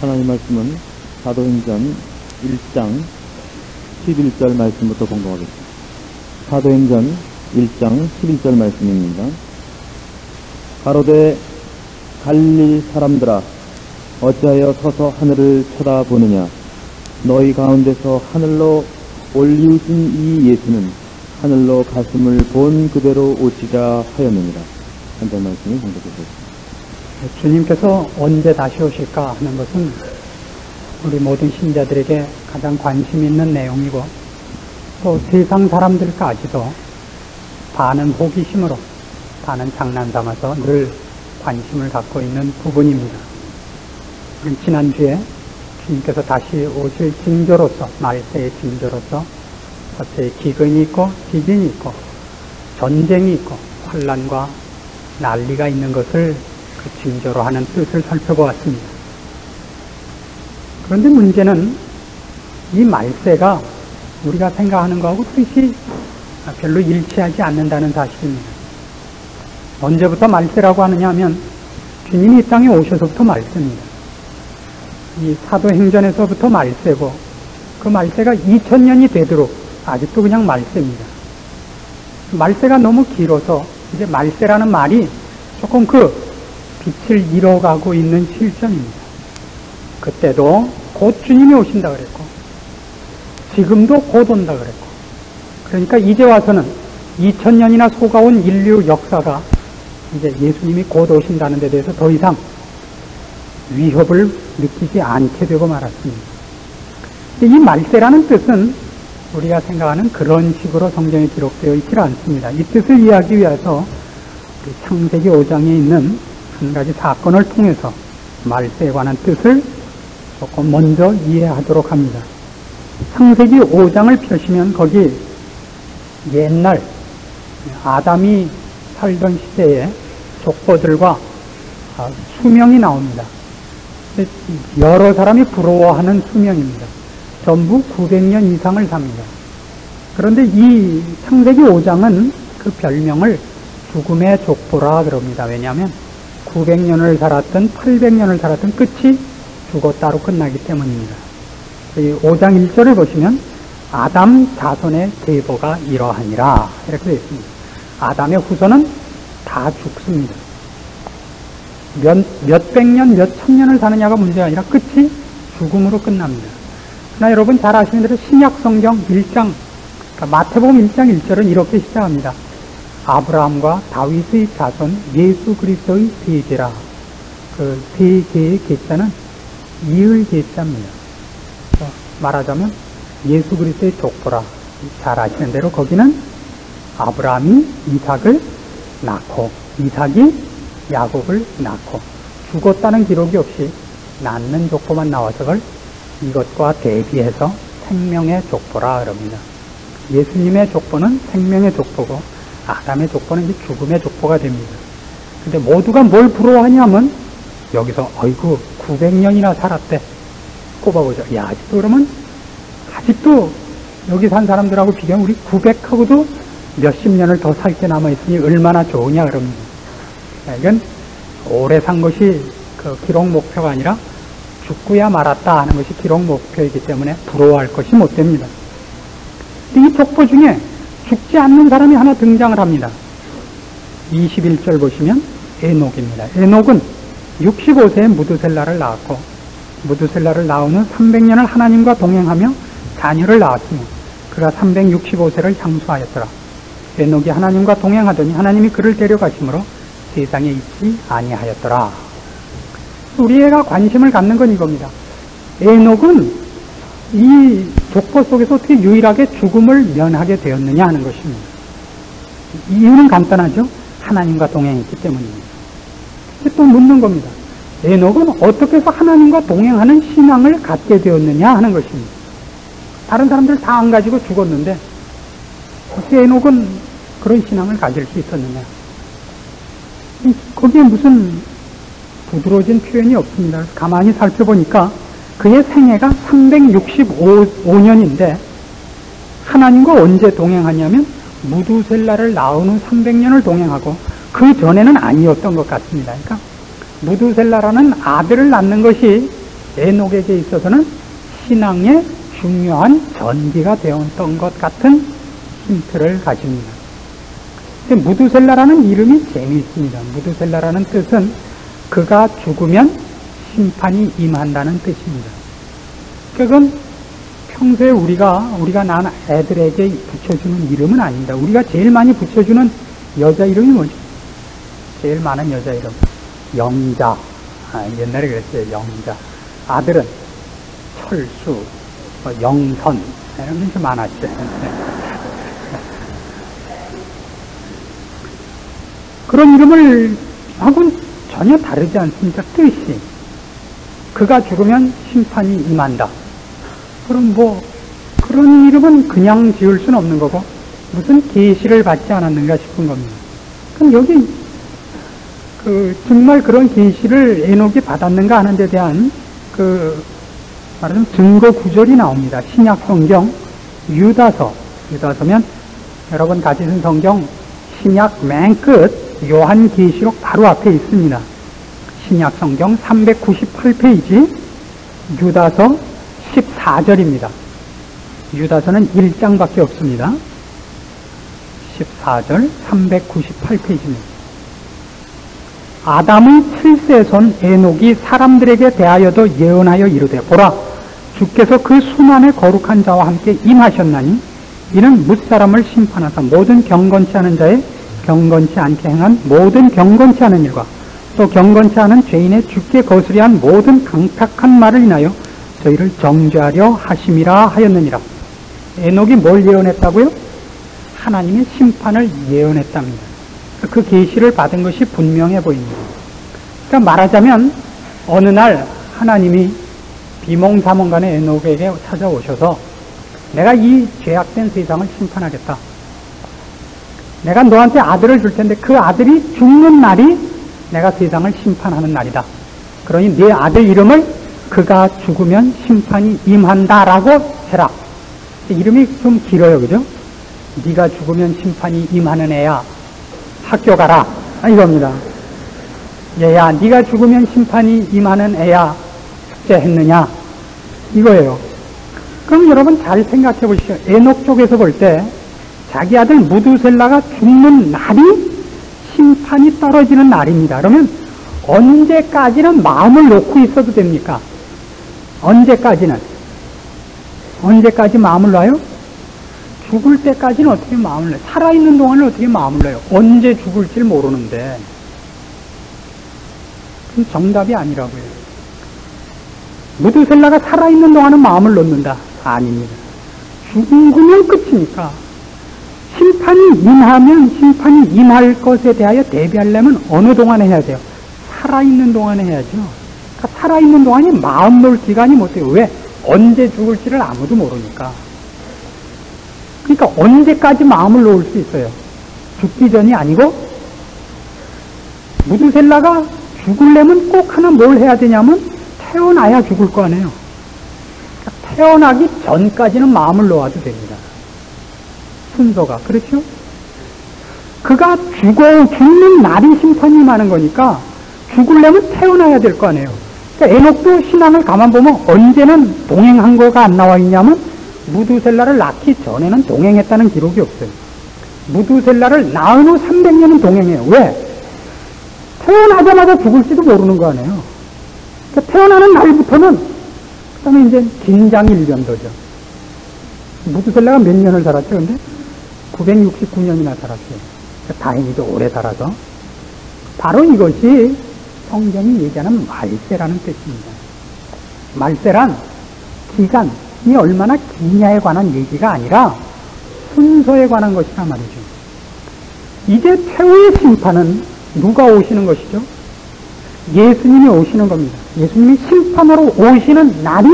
하나님 말씀은 사도행전 1장 11절 말씀부터 공부하겠습니다. 사도행전 1장 11절 말씀입니다. 가로되 갈릴 사람들아 어찌하여 서서 하늘을 쳐다보느냐. 너희 가운데서 하늘로 올리우신 이 예수는 하늘로 가슴을 본 그대로 오시자 하였느니라. 한절 말씀을 공부하겠습니다. 주님께서 언제 다시 오실까 하는 것은 우리 모든 신자들에게 가장 관심 있는 내용이고, 또 세상 사람들까지도 반은 호기심으로, 반은 장난삼아서 늘 관심을 갖고 있는 부분입니다. 지난주에 주님께서 다시 오실 징조로서, 말세의 징조로서 첫째 기근이 있고 지진이 있고 전쟁이 있고 환난과 난리가 있는 것을 그 징조로 하는 뜻을 살펴보았습니다. 그런데 문제는 이 말세가 우리가 생각하는 것하고 뜻이 별로 일치하지 않는다는 사실입니다. 언제부터 말세라고 하느냐 하면 주님이 이 땅에 오셔서부터 말세입니다. 이 사도행전에서부터 말세고, 그 말세가 2000년이 되도록 아직도 그냥 말세입니다. 말세가 너무 길어서 이제 말세라는 말이 조금 그 빛을 잃어가고 있는 실정입니다. 그때도 곧 주님이 오신다 그랬고, 지금도 곧 온다 그랬고, 그러니까 이제 와서는 2000년이나 속아온 인류 역사가 이제 예수님이 곧 오신다는 데 대해서 더 이상 위협을 느끼지 않게 되고 말았습니다. 이 말세라는 뜻은 우리가 생각하는 그런 식으로 성경에 기록되어 있지 않습니다. 이 뜻을 이해하기 위해서 창세기 5장에 있는 한 가지 사건을 통해서 말세에 관한 뜻을 조금 먼저 이해하도록 합니다. 창세기 5장을 펴시면 거기 옛날 아담이 살던 시대의 족보들과 수명이 나옵니다. 여러 사람이 부러워하는 수명입니다. 전부 900년 이상을 삽니다. 그런데 이 창세기 5장은 그 별명을 죽음의 족보라 그럽니다. 왜냐하면 900년을 살았든 800년을 살았든 끝이 죽었다로 끝나기 때문입니다. 이 5장 1절을 보시면 아담 자손의 계보가 이러하니라 이렇게 되어 있습니다. 아담의 후손은 다 죽습니다. 몇백 년, 몇천 년을 사느냐가 문제가 아니라 끝이 죽음으로 끝납니다. 그러나 여러분 잘 아시는 대로 신약 성경 1장, 그러니까 마태복음 1장 1절은 이렇게 시작합니다. 아브라함과 다윗의 자손 예수 그리스도의 세계라. 그 세계의 계자는 이을 계자입니다. 말하자면 예수 그리스도의 족보라. 잘 아시는 대로 거기는 아브라함이 이삭을 낳고 이삭이 야곱을 낳고 죽었다는 기록이 없이 낳는 족보만 나와서 그걸 이것과 대비해서 생명의 족보라 그럽니다. 예수님의 족보는 생명의 족보고 아담의 족보는 이제 죽음의 족보가 됩니다. 근데 모두가 뭘 부러워하냐면 여기서 어이구 900년이나 살았대 꼽아보죠. 야, 아직도 그러면 아직도 여기 산 사람들하고 비교하면 우리 900하고도 몇십 년을 더 살 게 남아있으니 얼마나 좋으냐 그럽니다. 이건 오래 산 것이 그 기록 목표가 아니라 죽고야 말았다 하는 것이 기록 목표이기 때문에 부러워할 것이 못 됩니다. 이 족보 중에 죽지 않는 사람이 하나 등장을 합니다. 21절 보시면 에녹입니다. 에녹은 65세에 무드셀라를 낳았고, 무드셀라를 낳은 후 300년을 하나님과 동행하며 자녀를 낳았으며 그가 365세를 향수하였더라. 에녹이 하나님과 동행하더니 하나님이 그를 데려가심으로 세상에 있지 아니하였더라. 우리가 관심을 갖는 건 이겁니다. 에녹은 이 족보 속에서 어떻게 유일하게 죽음을 면하게 되었느냐 하는 것입니다. 이유는 간단하죠. 하나님과 동행했기 때문입니다. 또 묻는 겁니다. 에녹은 어떻게 해서 하나님과 동행하는 신앙을 갖게 되었느냐 하는 것입니다. 다른 사람들 다 안 가지고 죽었는데 어떻게 에녹은 그런 신앙을 가질 수 있었느냐. 거기에 무슨 부드러워진 표현이 없습니다. 가만히 살펴보니까 그의 생애가 365년인데 하나님과 언제 동행하냐면 무두셀라를 낳은 후 300년을 동행하고 그 전에는 아니었던 것 같습니다. 그러니까 무두셀라라는 아들을 낳는 것이 에녹에게 있어서는 신앙의 중요한 전기가 되었던 것 같은 힌트를 가집니다. 무두셀라라는 이름이 재미있습니다. 무두셀라라는 뜻은 그가 죽으면 심판이 임한다는 뜻입니다. 그건 평소에 우리가 낳은 애들에게 붙여주는 이름은 아닙니다. 우리가 제일 많이 붙여주는 여자 이름이 뭐죠? 제일 많은 여자 이름 영자. 옛날에 그랬어요. 영자. 아들은 철수, 영선 이런 게 많았죠. 그런 이름을 하고는 전혀 다르지 않습니까? 뜻이. 그가 죽으면 심판이 임한다. 그럼 그런 이름은 그냥 지을 수는 없는 거고 무슨 계시를 받지 않았는가 싶은 겁니다. 그럼 여기 정말 그런 계시를 에녹이 받았는가 하는 데 대한 말하자면 증거 구절이 나옵니다. 신약 성경 유다서면 여러분 가지신 성경 신약 맨 끝 요한계시록 바로 앞에 있습니다. 신약 성경 398페이지 유다서 14절입니다. 유다서는 1장밖에 없습니다. 14절 398페이지입니다. 아담의 7세 손 에녹이 사람들에게 대하여도 예언하여 이르되 보라 주께서 그 수만의 거룩한 자와 함께 임하셨나니 이는 뭇사람을 심판하사 모든 경건치 않은 자의 경건치 않게 행한 모든 경건치 않은 일과 또 경건치 않은 죄인의 주께 거스리한 모든 강탁한 말을 인하여 저희를 정죄하려 하심이라 하였느니라. 에녹이 뭘 예언했다고요? 하나님의 심판을 예언했답니다. 그 계시를 받은 것이 분명해 보입니다. 그러니까 말하자면 어느 날 하나님이 비몽사몽간에 에녹에게 찾아오셔서 내가 이 죄악된 세상을 심판하겠다. 내가 너한테 아들을 줄 텐데 그 아들이 죽는 날이 내가 세상을 심판하는 날이다. 그러니 네 아들 이름을 그가 죽으면 심판이 임한다라고 해라. 이름이 좀 길어요, 그죠? 네가 죽으면 심판이 임하는 애야. 학교 가라. 이겁니다. 얘야, 네가 죽으면 심판이 임하는 애야. 숙제했느냐? 이거예요. 그럼 여러분 잘 생각해 보시죠. 에녹 쪽에서 볼 때 자기 아들 무두셀라가 죽는 날이 심판이 떨어지는 날입니다. 그러면 언제까지는 마음을 놓고 있어도 됩니까? 언제까지 마음을 놔요? 죽을 때까지는 어떻게 마음을 놔요? 살아있는 동안은 어떻게 마음을 놔요? 언제 죽을지 모르는데. 그럼 정답이 아니라고요. 무두셀라가 살아있는 동안은 마음을 놓는다. 아닙니다. 죽으면 끝이니까. 심판이 임할 것에 대하여 대비하려면 어느 동안에 해야 돼요? 살아있는 동안에 해야죠. 그러니까 살아있는 동안이 마음 놓을 기간이 못 돼요. 왜? 언제 죽을지를 아무도 모르니까. 그러니까 언제까지 마음을 놓을 수 있어요? 죽기 전이 아니고, 무두셀라가 죽으려면 꼭 하나 뭘 해야 되냐면 태어나야 죽을 거 아니에요. 그러니까 태어나기 전까지는 마음을 놓아도 됩니다. 순서가. 그렇죠? 그가 죽는 날이 심판이 임하는 거니까 죽으려면 태어나야 될 거 아니에요. 그러니까 에녹도 신앙을 가만 보면 언제는 동행한 거가 안 나와 있냐면 무두셀라를 낳기 전에는 동행했다는 기록이 없어요. 무두셀라를 낳은 후 300년은 동행해요. 왜? 태어나자마자 죽을지도 모르는 거 아니에요. 그러니까 태어나는 날부터는 그 다음에 이제 긴장일변도죠. 무두셀라가 몇 년을 살았죠? 근데 969년이나 살았어요. 그러니까 다행히도 오래 살아서. 바로 이것이 성경이 얘기하는 말세라는 뜻입니다. 말세란 기간이 얼마나 기냐에 관한 얘기가 아니라 순서에 관한 것이란 말이죠. 이제 최후의 심판은 누가 오시는 것이죠? 예수님이 오시는 겁니다. 예수님이 심판으로 오시는 날이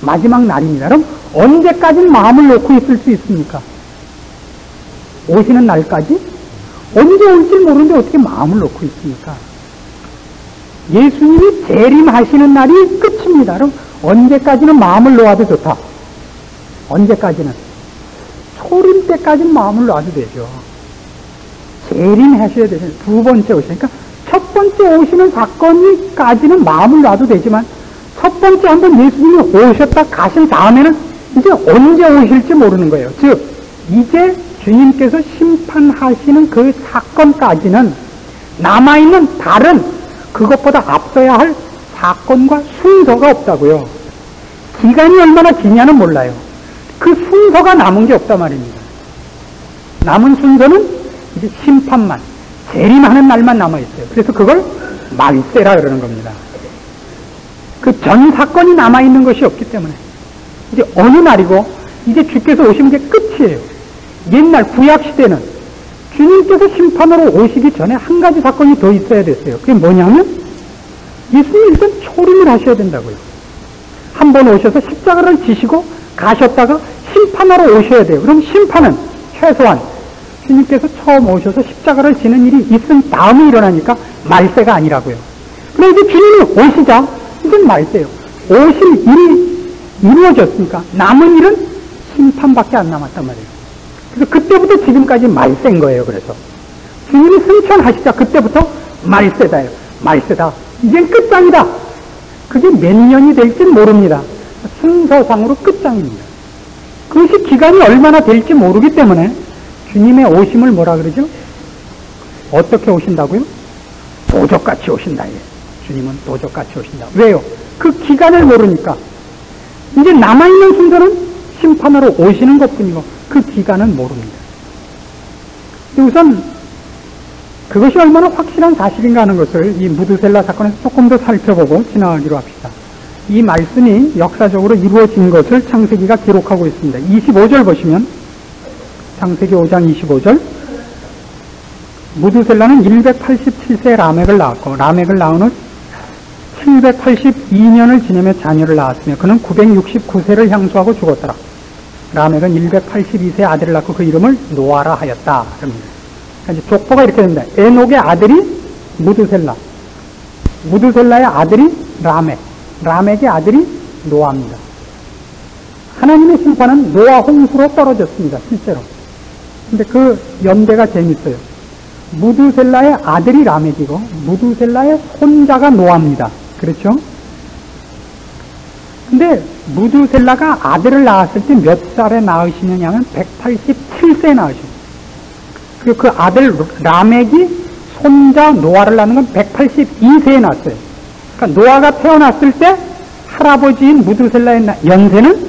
마지막 날입니다. 그럼 언제까지 마음을 놓고 있을 수 있습니까? 오시는 날까지? 언제 올지 모르는데 어떻게 마음을 놓고 있습니까? 예수님이 재림하시는 날이 끝입니다. 그럼 언제까지는 마음을 놓아도 좋다. 언제까지는? 초림 때까지는 마음을 놔도 되죠. 재림하셔야 되죠. 두 번째 오시니까 첫 번째 오시는 사건이까지는 마음을 놔도 되지만 첫 번째 한번 예수님이 오셨다 가신 다음에는 이제 언제 오실지 모르는 거예요. 즉 이제 주님께서 심판하시는 그 사건까지는 남아있는 다른 그것보다 앞서야 할 사건과 순서가 없다고요. 기간이 얼마나 기냐는 몰라요. 그 순서가 남은 게 없단 말입니다. 남은 순서는 이제 심판만, 재림하는 날만 남아있어요. 그래서 그걸 말세라 그러는 겁니다. 그 전 사건이 남아있는 것이 없기 때문에 이제 어느 날이고 이제 주께서 오시는 게 끝이에요. 옛날 구약시대는 주님께서 심판으로 오시기 전에 한 가지 사건이 더 있어야 됐어요. 그게 뭐냐면 예수님 일단 초림을 하셔야 된다고요. 한 번 오셔서 십자가를 지시고 가셨다가 심판하러 오셔야 돼요. 그럼 심판은 최소한 주님께서 처음 오셔서 십자가를 지는 일이 있은 다음에 일어나니까 말세가 아니라고요. 그럼 이제 주님이 오시자 이건 말세요. 오실 일이 이루어졌으니까 남은 일은 심판밖에 안 남았단 말이에요. 그래서 그때부터 지금까지 말세인 거예요. 그래서 주님이 승천하시자 그때부터 말세다예요. 말세다. 이젠 끝장이다. 그게 몇 년이 될지 모릅니다. 순서상으로 끝장입니다. 그것이 기간이 얼마나 될지 모르기 때문에 주님의 오심을 뭐라 그러죠? 어떻게 오신다고요? 도적같이 오신다. 주님은 도적같이 오신다. 왜요? 그 기간을 모르니까. 이제 남아있는 순서는 심판으로 오시는 것뿐이고 그 기간은 모릅니다. 우선 그것이 얼마나 확실한 사실인가 하는 것을 이 무드셀라 사건에서 조금 더 살펴보고 지나가기로 합시다. 이 말씀이 역사적으로 이루어진 것을 창세기가 기록하고 있습니다. 25절 보시면 창세기 5장 25절 무드셀라는 187세에 라멕을 낳았고 라멕을 낳은 후 782년을 지내며 자녀를 낳았으며 그는 969세를 향수하고 죽었더라. 라멕은 182세에 아들을 낳고 그 이름을 노아라 하였다. 그러니까 족보가 이렇게 됩니다. 에녹의 아들이 무드셀라, 무드셀라의 아들이 라멕, 라멕의 아들이 노아입니다. 하나님의 심판은 노아 홍수로 떨어졌습니다. 실제로. 근데 그 연대가 재밌어요. 무드셀라의 아들이 라멕이고 무드셀라의 손자가 노아입니다. 그렇죠? 근데 무드셀라가 아들을 낳았을 때 몇 살에 낳으시느냐 하면 187세에 낳으십니다. 그리고 그 아들 라멕이 손자 노아를 낳는 건 182세에 낳았어요. 그러니까 노아가 태어났을 때 할아버지인 무드셀라의 연세는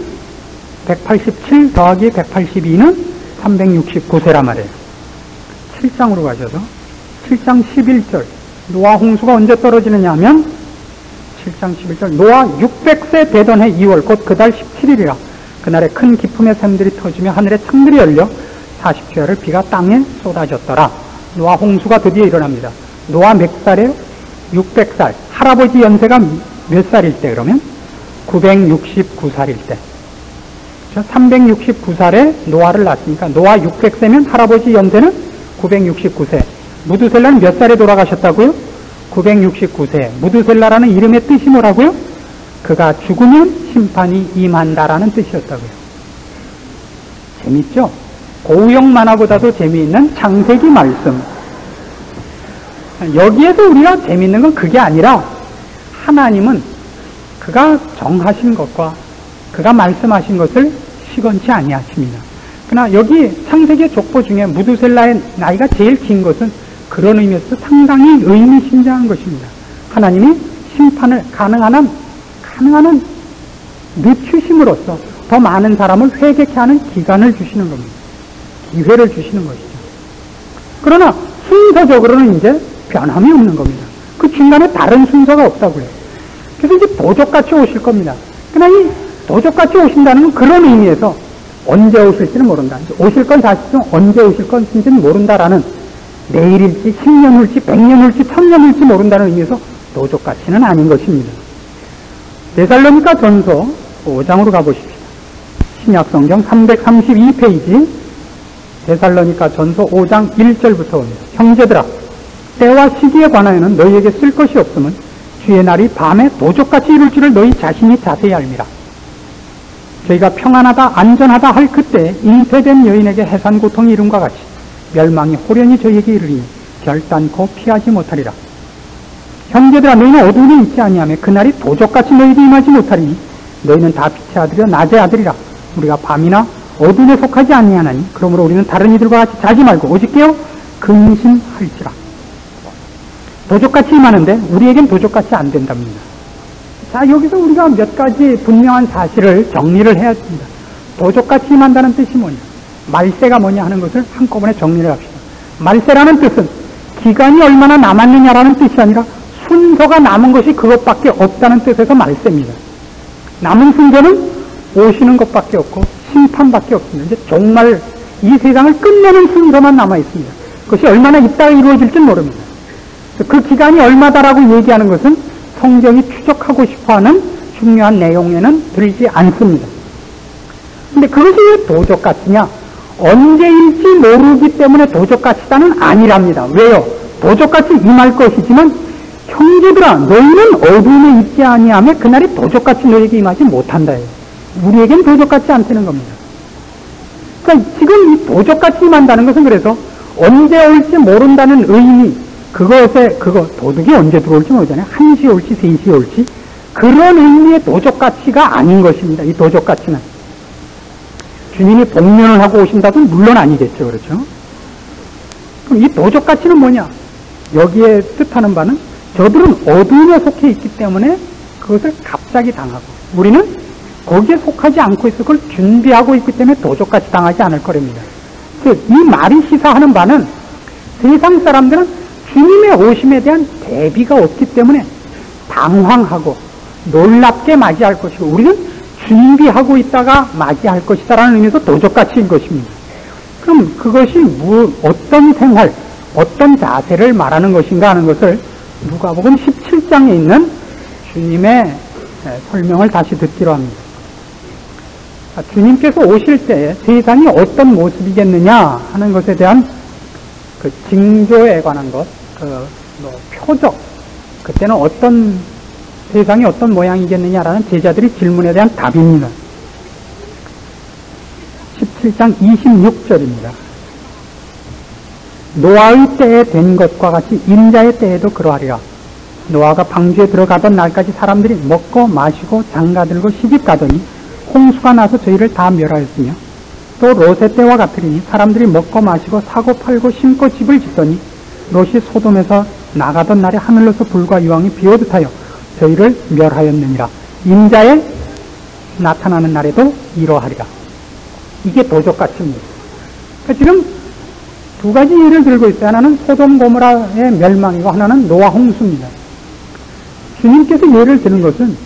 187 더하기 182는 369세란 말이에요. 7장으로 가셔서 7장 11절 노아 홍수가 언제 떨어지느냐 하면 7장 11절 노아 600세 되던 해 2월 곧 그 달 17일이라 그날에 큰 기품의 샘들이 터지며 하늘에 창들이 열려 40주야를 비가 땅에 쏟아졌더라. 노아 홍수가 드디어 일어납니다. 노아 몇 살이에요? 600살. 할아버지 연세가 몇 살일 때 그러면? 969살일 때. 369살에 노아를 낳았으니까 노아 600세면 할아버지 연세는 969세. 무드셀라는 몇 살에 돌아가셨다고요? 969세. 무드셀라라는 이름의 뜻이 뭐라고요? 그가 죽으면 심판이 임한다라는 뜻이었다고요. 재밌죠? 고우영 만화보다도 재미있는 창세기 말씀. 여기에서 우리가 재미있는 건 그게 아니라 하나님은 그가 정하신 것과 그가 말씀하신 것을 시건치 아니하십니다. 그러나 여기 창세기의 족보 중에 무드셀라의 나이가 제일 긴 것은 그런 의미에서 상당히 의미심장한 것입니다. 하나님이 심판을 가능한 한 늦추심으로써 더 많은 사람을 회개케 하는 기간을 주시는 겁니다. 기회를 주시는 것이죠. 그러나 순서적으로는 이제 변함이 없는 겁니다. 그 중간에 다른 순서가 없다고요. 그래서 이제 도적같이 오실 겁니다. 그러나 이 도적같이 오신다는 건 그런 의미에서 언제 오실지는 모른다. 오실 건 사실은 언제 오실 건지는 모른다라는 내일일지 10년 후일지 100년 후일지 1000년 후일지 모른다는 의미에서 도적같이는 아닌 것입니다. 데살로니가 전서 5장으로 가보십시다. 신약성경 332페이지 데살로니가 전서 5장 1절부터 옵니다. 형제들아 때와 시기에 관하여는 너희에게 쓸 것이 없음은 주의 날이 밤에 도적같이 이룰 줄을 너희 자신이 자세히 알미라. 저희가 평안하다 안전하다 할 그때 잉태된 여인에게 해산 고통이 이름과 같이 멸망이 호련히 저희에게 이르리니 결단코 피하지 못하리라. 형제들아 너희는 어두움에 있지 아니하며 그날이 도적같이 너희에게 임하지 못하리니 너희는 다 빛의 아들이여 낮의 아들이라. 우리가 밤이나 어둠에 속하지 아니하나니 그러므로 우리는 다른 이들과 같이 자지 말고 오직 깨어 근신할지라. 도적같이 임하는데 우리에겐 도적같이 안 된답니다. 자, 여기서 우리가 몇 가지 분명한 사실을 정리를 해야 합니다. 도적같이 임한다는 뜻이 뭐냐, 말세가 뭐냐 하는 것을 한꺼번에 정리를 합시다. 말세라는 뜻은 기간이 얼마나 남았느냐라는 뜻이 아니라 순서가 남은 것이 그것밖에 없다는 뜻에서 말세입니다. 남은 순서는 오시는 것밖에 없고 심판밖에 없습니다. 이제 정말 이 세상을 끝내는 순서만 남아 있습니다. 그것이 얼마나 있다가 이루어질지 모릅니다. 그 기간이 얼마다라고 얘기하는 것은 성경이 추적하고 싶어하는 중요한 내용에는 들지 않습니다. 근데 그것이 왜 도적같으냐? 언제일지 모르기 때문에 도적같이다는 아니랍니다. 왜요? 도적같이 임할 것이지만 형제들아 너희는 어둠에 있지 아니하며 그날이 도적같이 너희에게 임하지 못한다. 우리에겐 도적같지 않다는 겁니다. 그러니까 지금 이 도적같이 임한다는 것은 그래서 언제 올지 모른다는 의미, 도둑이 언제 들어올지 모르잖아요. 1시에 올지 3시에 올지 그런 의미의 도적가치가 아닌 것입니다. 이 도적가치는 주님이 복면을 하고 오신다고는 물론 아니겠죠. 그렇죠? 그럼 이 도적가치는 뭐냐? 여기에 뜻하는 바는 저들은 어둠에 속해 있기 때문에 그것을 갑자기 당하고 우리는 거기에 속하지 않고 있어 그걸 준비하고 있기 때문에 도적같이 당하지 않을 거랍니다. 이 말이 시사하는 바는 세상 사람들은 주님의 오심에 대한 대비가 없기 때문에 당황하고 놀랍게 맞이할 것이고 우리는 준비하고 있다가 맞이할 것이다라는 의미에서 도적같이인 것입니다. 그럼 그것이 어떤 생활, 어떤 자세를 말하는 것인가 하는 것을 누가복음 17장에 있는 주님의 설명을 다시 듣기로 합니다. 주님께서 오실 때 세상이 어떤 모습이겠느냐 하는 것에 대한 그 징조에 관한 것, 표적, 그때는 세상이 어떤 모양이겠느냐라는 제자들의 질문에 대한 답입니다. 17장 26절입니다. 노아의 때에 된 것과 같이 인자의 때에도 그러하리라. 노아가 방주에 들어가던 날까지 사람들이 먹고 마시고 장가들고 시집가더니 홍수가 나서 저희를 다 멸하였으며 또 롯의 때와 같으리니 사람들이 먹고 마시고 사고 팔고 심고 집을 짓더니 롯이 소돔에서 나가던 날에 하늘로서 불과 유황이 비오듯 하여 저희를 멸하였느니라. 인자에 나타나는 날에도 이러하리라. 이게 도적같습니다. 그러니까 지금 두 가지 예를 들고 있어요. 하나는 소돔 고모라의 멸망이고 하나는 노아 홍수입니다. 주님께서 예를 드는 것은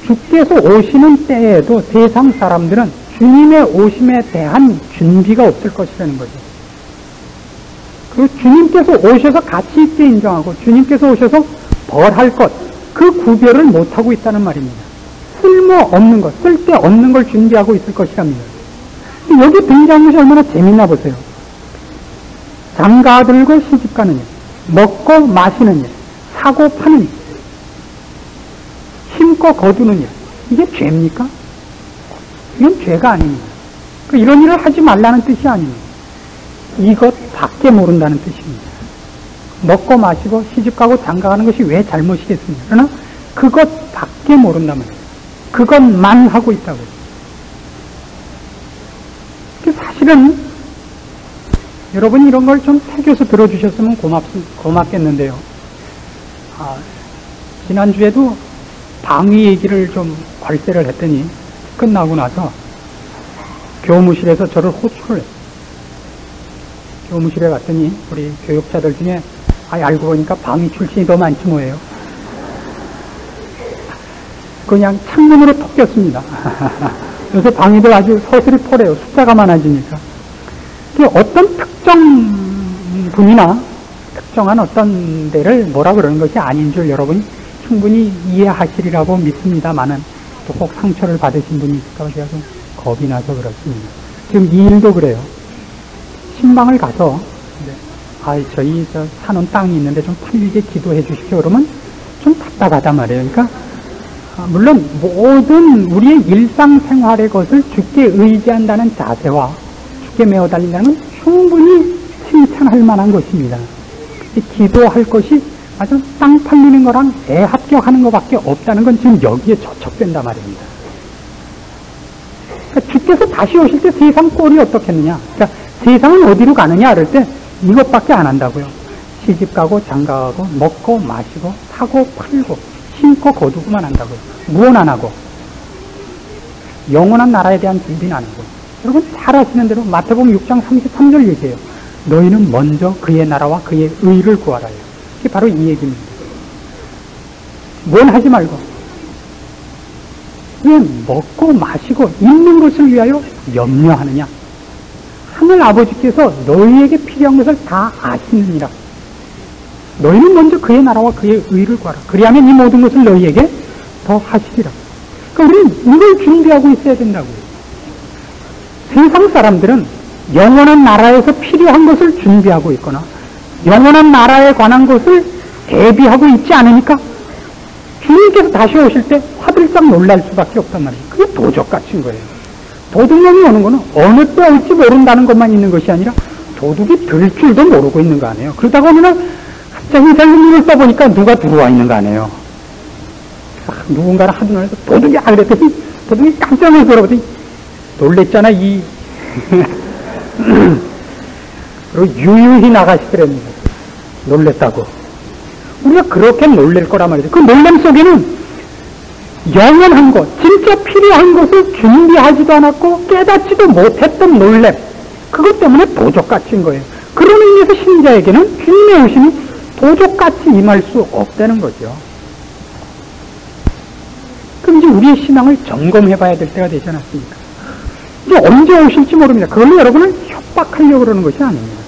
주께서 오시는 때에도 세상 사람들은 주님의 오심에 대한 준비가 없을 것이라는 거죠. 그리고 주님께서 오셔서 가치 있게 인정하고 주님께서 오셔서 벌할 것, 그 구별을 못하고 있다는 말입니다. 쓸모없는 것, 쓸데없는 걸 준비하고 있을 것이랍니다. 여기 등장한 것이 얼마나 재밌나 보세요. 장가들고 시집가는 일, 먹고 마시는 일, 사고 파는 일, 심고 거두는 일, 이게 죄입니까? 이건 죄가 아닙니다. 이런 일을 하지 말라는 뜻이 아닙니다. 이것 밖에 모른다는 뜻입니다. 먹고 마시고 시집가고 장가가는 것이 왜 잘못이겠습니까? 그러나 그것 밖에 모른다면 그것만 하고 있다고요. 사실은 여러분이 이런 걸 좀 새겨서 들어주셨으면 고맙겠는데요. 지난주에도 방위 얘기를 좀 발세를 했더니 끝나고 나서 교무실에서 저를 호출을 했어요. 교무실에 갔더니 우리 교육자들 중에 알고 보니까 방위 출신이 더 많지 뭐예요. 그냥 창문으로 톡 꼈습니다. 요새 방위도 아주 서슬이 포래요. 숫자가 많아지니까. 어떤 특정 분이나 특정한 어떤 데를 뭐라 그러는 것이 아닌 줄 여러분이 충분히 이해하시리라고 믿습니다만은 또 꼭 상처를 받으신 분이 있을까 제가 좀 겁이 나서 그렇습니다. 지금 이 일도 그래요. 신방을 가서 저희 사는 땅이 있는데 좀 팔리게 기도해 주십시오. 그러면 좀 답답하단 말이에요. 그러니까 물론 모든 우리의 일상생활의 것을 주께 의지한다는 자세와 주께 메어 달린다는 건 충분히 칭찬할 만한 것입니다. 기도할 것이 아주 땅 팔리는 거랑 애 합격하는 것밖에 없다는 건 지금 여기에 저촉된단 말입니다. 그러니까 주께서 다시 오실 때 세상 꼴이 어떻겠느냐. 그러니까 세상은 어디로 가느냐 그럴 때 이것밖에 안 한다고요. 시집가고 장가가고 먹고 마시고 사고 팔고 심고 거두고만 한다고요. 무언 안 하고 영원한 나라에 대한 준비는 안 하고. 여러분 잘 아시는 대로 마태복음 6장 33절 얘기해요. 너희는 먼저 그의 나라와 그의 의를 구하라요. 이게 바로 이 얘기입니다. 뭔 하지 말고 왜 먹고 마시고 있는 것을 위하여 염려하느냐. 하늘 아버지께서 너희에게 필요한 것을 다 아시느니라. 너희는 먼저 그의 나라와 그의 의를 구하라. 그리하면 이 모든 것을 너희에게 더 하시리라. 그러니까 우리는 이걸 준비하고 있어야 된다고요. 세상 사람들은 영원한 나라에서 필요한 것을 준비하고 있거나 영원한 나라에 관한 것을 대비하고 있지 않으니까 주님께서 다시 오실 때 화들짝 놀랄 수밖에 없단 말이에요. 그게 도적같은 거예요. 도둑놈이 오는 거는 어느 때 올지 모른다는 것만 있는 것이 아니라 도둑이 들 줄도 모르고 있는 거 아니에요. 그러다가 어느 날 갑자기 눈을 떠보니까 누가 들어와 있는 거 아니에요. 누군가는 하드날에서 도둑이야 그랬더니 도둑이 깜짝 놀라더니 놀랬잖아 이 그리고 유유히 나가시더랍니다. 놀랬다고. 우리가 그렇게 놀랄 거란 말이죠. 그 놀람 속에는 영원한 것, 진짜 필요한 것을 준비하지도 않았고 깨닫지도 못했던 놀람, 그것 때문에 도적같은 거예요. 그런 의미에서 신자에게는 주님의 오심이 도적같이 임할 수 없다는 거죠. 그럼 이제 우리의 신앙을 점검해 봐야 될 때가 되지 않았습니까? 이제 언제 오실지 모릅니다. 그걸로 여러분을 협박하려고 그러는 것이 아닙니다.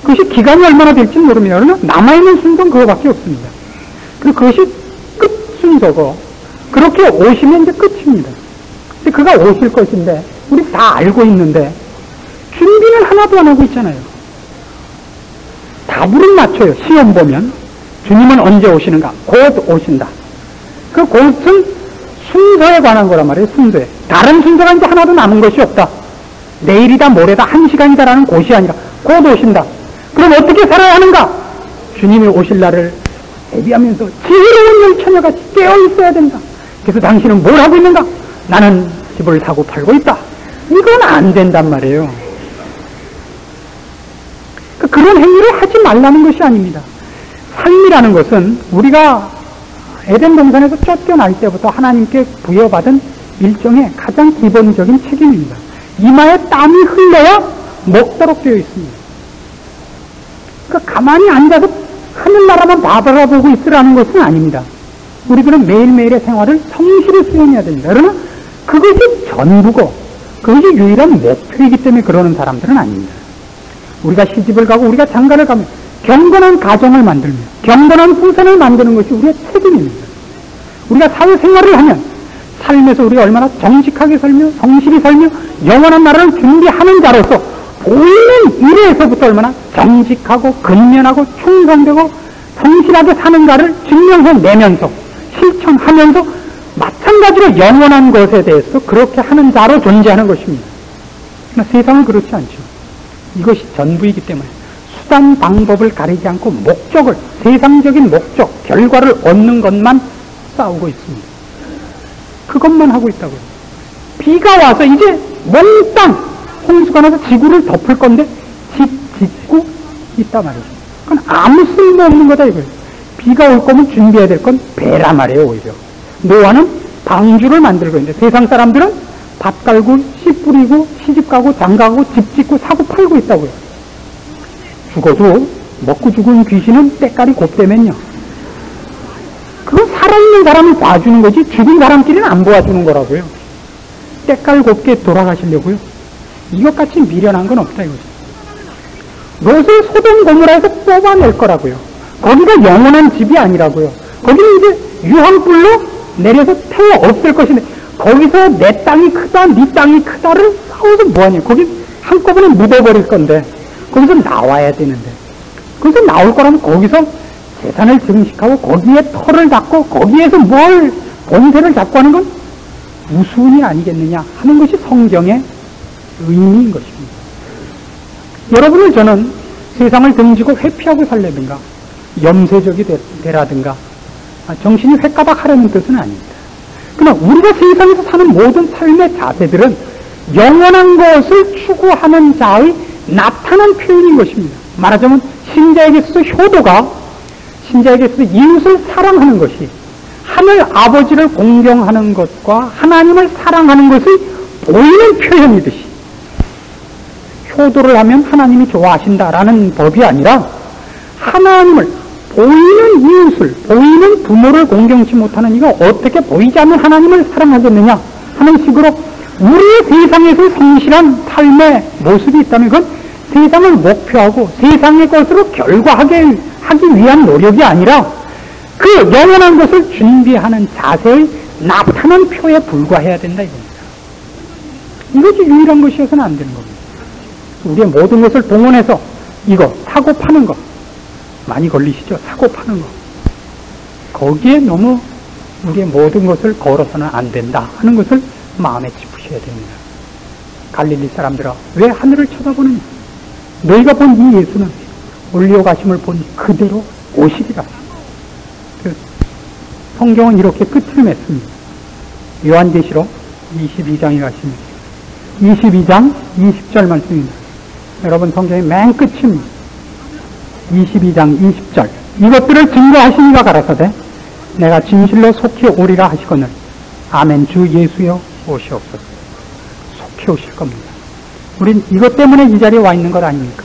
그것이 기간이 얼마나 될지 모릅니다. 그러나 남아있는 순서는 그거밖에 없습니다. 그리고 그것이 끝 순서고 그렇게 오시면 이제 끝입니다. 근데 그가 오실 것인데 우리 다 알고 있는데 준비는 하나도 안 하고 있잖아요. 답을 맞춰요. 시험 보면 주님은 언제 오시는가? 곧 오신다. 그 곧은 순서에 관한 거란 말이에요. 순서에. 다른 순서가 이제 하나도 남은 것이 없다. 내일이다 모레다 1시간이다라는 곳이 아니라 곧 오신다. 그럼 어떻게 살아야 하는가? 주님이 오실 날을 대비하면서 지혜로운 열처녀같이 깨어 있어야 된다. 그래서 당신은 뭘 하고 있는가? 나는 집을 사고 팔고 있다. 이건 안 된단 말이에요. 그런 행위를 하지 말라는 것이 아닙니다. 삶이라는 것은 우리가 에덴 동산에서 쫓겨날 때부터 하나님께 부여받은 일종의 가장 기본적인 책임입니다. 이마에 땀이 흘러야 먹도록 되어 있습니다. 그러니까 가만히 앉아서 하늘나라만 바라보고 있으라는 것은 아닙니다. 우리들은 매일매일의 생활을 성실히 수행해야 됩니다. 그러나 그것이 전부고 그것이 유일한 목표이기 때문에 그러는 사람들은 아닙니다. 우리가 시집을 가고 우리가 장가를 가면 경건한 가정을 만들며 경건한 후손을 만드는 것이 우리의 책임입니다. 우리가 사회생활을 하면 삶에서 우리가 얼마나 정직하게 살며 성실히 살며 영원한 나라를 준비하는 자로서 보이는 일에서부터 얼마나 정직하고 근면하고 충성되고 성실하게 사는가를 증명해내면서 실천하면서 마찬가지로 영원한 것에 대해서 그렇게 하는 자로 존재하는 것입니다. 그러나 세상은 그렇지 않죠. 이것이 전부이기 때문에 수단 방법을 가리지 않고 목적을, 세상적인 목적, 결과를 얻는 것만 싸우고 있습니다. 그것만 하고 있다고요. 비가 와서 이제 몽땅 홍수가 나서 지구를 덮을 건데 집 짓고 있단 말이죠. 그건 아무 쓸모없는 거다 이거예요. 비가 올 거면 준비해야 될 건 배라 말이에요. 오히려 노아는 방주를 만들고 있는데 세상 사람들은 밭 갈고 씨 뿌리고 시집가고 장가가고 집 짓고 사고 팔고 있다고요. 죽어도 먹고 죽은 귀신은 때깔이 곱대면요. 그건 살아있는 사람을 봐주는 거지 죽은 사람끼리는 안 보아주는 거라고요. 때깔 곱게 돌아가시려고요. 이것같이 미련한 건 없다 이거죠. 롯을 소돔 고모라에서 뽑아낼 거라고요. 거기가 영원한 집이 아니라고요. 거기는 이제 유황불로 내려서 태워 없을 것인데 거기서 내 땅이 크다 네 땅이 크다를 싸워서 뭐하냐. 거기 한꺼번에 묻어버릴 건데 거기서 나와야 되는데 거기서 나올 거라면 거기서 재산을 증식하고 거기에 털을 닦고 거기에서 뭘 본세를 잡고 하는 건 우스운 일 아니겠느냐 하는 것이 성경의 의미인 것입니다. 여러분을 저는 세상을 등지고 회피하고 살려든가 염세적이 되라든가 정신이 횟가닥하려는 뜻은 아닙니다. 그러나 우리가 세상에서 사는 모든 삶의 자세들은 영원한 것을 추구하는 자의 나타난 표현인 것입니다. 말하자면 신자에게 있어서 효도가 신자에게 있어서 이웃을 사랑하는 것이 하늘 아버지를 공경하는 것과 하나님을 사랑하는 것의 보이는 표현이듯이 효도를 하면 하나님이 좋아하신다라는 법이 아니라 하나님을 보이는 이웃을 보이는 부모를 공경치 못하는 이가 어떻게 보이지 않는 하나님을 사랑하겠느냐 하는 식으로 우리의 세상에서 성실한 삶의 모습이 있다면 그건 세상을 목표하고 세상의 것으로 결과하기 위한 노력이 아니라 그 영원한 것을 준비하는 자세의 나타난 표에 불과해야 된다 이겁니다. 이것이 유일한 것이어서는 안 되는 겁니다. 우리의 모든 것을 동원해서 이거 사고 파는 거 많이 걸리시죠? 사고 파는 거 거기에 너무 우리의 모든 것을 걸어서는 안 된다 하는 것을 마음에 짚으셔야 됩니다. 갈릴리 사람들아 왜 하늘을 쳐다보느냐? 너희가 본 이 예수는 올려가심을 본 그대로 오시리라. 성경은 이렇게 끝을 맺습니다. 요한계시록 22장에 가시면 22장 20절 말씀입니다. 여러분 성경의 맨 끝입니다. 22장 20절 이것들을 증거하신 이가 가라사대 내가 진실로 속히 오리라 하시거늘 아멘 주 예수여 오시옵소서. 속히 오실 겁니다. 우린 이것 때문에 이 자리에 와 있는 것 아닙니까?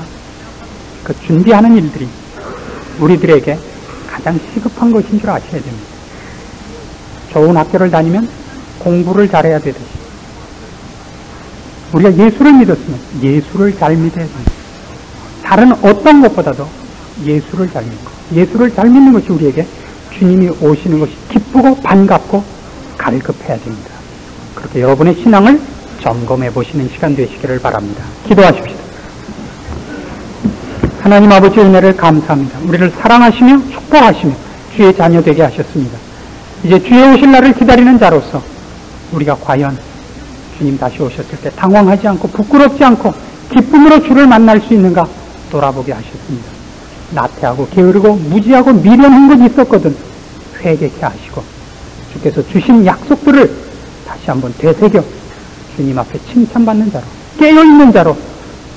그 준비하는 일들이 우리들에게 가장 시급한 것인 줄 아셔야 됩니다. 좋은 학교를 다니면 공부를 잘해야 되듯이 우리가 예수를 믿었으면 예수를 잘 믿어야 됩니다. 다른 어떤 것보다도 예수를 잘 믿고 예수를 잘 믿는 것이 우리에게 주님이 오시는 것이 기쁘고 반갑고 갈급해야 됩니다. 그렇게 여러분의 신앙을 점검해 보시는 시간 되시기를 바랍니다. 기도하십시오. 하나님 아버지의 은혜를 감사합니다. 우리를 사랑하시며 축복하시며 주의 자녀 되게 하셨습니다. 이제 주의 오실 날을 기다리는 자로서 우리가 과연 주님 다시 오셨을 때 당황하지 않고 부끄럽지 않고 기쁨으로 주를 만날 수 있는가 돌아보게 하셨습니다. 나태하고 게으르고 무지하고 미련한 것이 있었거든 회개케 하시고 주께서 주신 약속들을 다시 한번 되새겨 주님 앞에 칭찬받는 자로 깨어있는 자로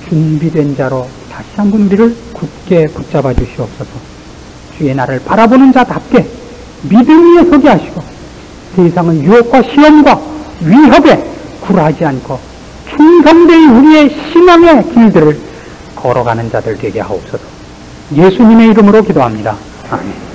준비된 자로 다시 한번 우리를 굳게 붙잡아 주시옵소서. 주의 나를 바라보는 자답게 믿음 위에 서게 하시고 세상은 유혹과 시험과 위협에 굴하지 않고 충성되이 우리의 신앙의 길들을 걸어가는 자들 되게 하옵소서. 예수님의 이름으로 기도합니다. 아멘.